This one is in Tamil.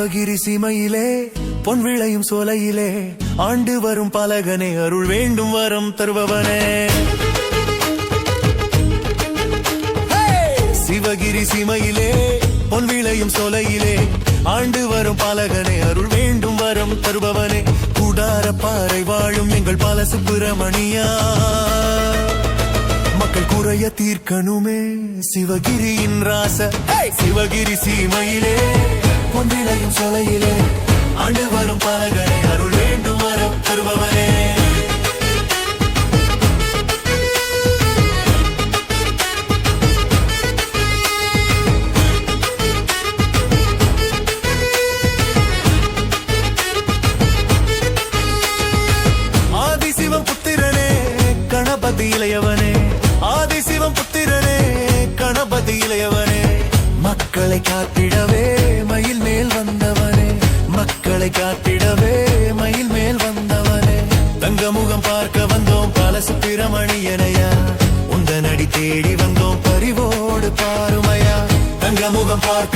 சிவகிரி சீமையிலே பொன் விளையும் சோலையிலே ஆண்டு வரும் பலகனே அருள் வேண்டும் வரம் தருபவனே. சிவகிரி சீமையிலே பொன் விளையும் சோலையிலே ஆண்டு வரும் பலகனே அருள் வேண்டும் வரம் தருபவனே. கூடார பாறை வாழும் எங்கள் பால சுப்பிரமணியா, மக்கள் குறைய தீர்க்கணுமே சிவகிரியின் ராச. சிவகிரி சீமையிலே பொன் விளையும் சோலையிலே ஆண்டு வரும் பலகனே அருள் வேண்டும் வரம் தருபவனே. ஆதிசிவம் புத்திரனே கணபதி இளையவனே, ஆதிசிவம் புத்திரனே கணபதி இளையவனே, மக்களை காத்திடவே மயில் மேல் வந்தவனே, மக்களை காத்திடவே மயில் மேல் வந்தவனே. தங்கமுகம் பார்க்க வந்தோம் பால சுப்பிரமணியனையா, உந்தனடி தேடி வந்தோம் பரிவோடு பாருமையா. தங்கமுகம் பார்க்க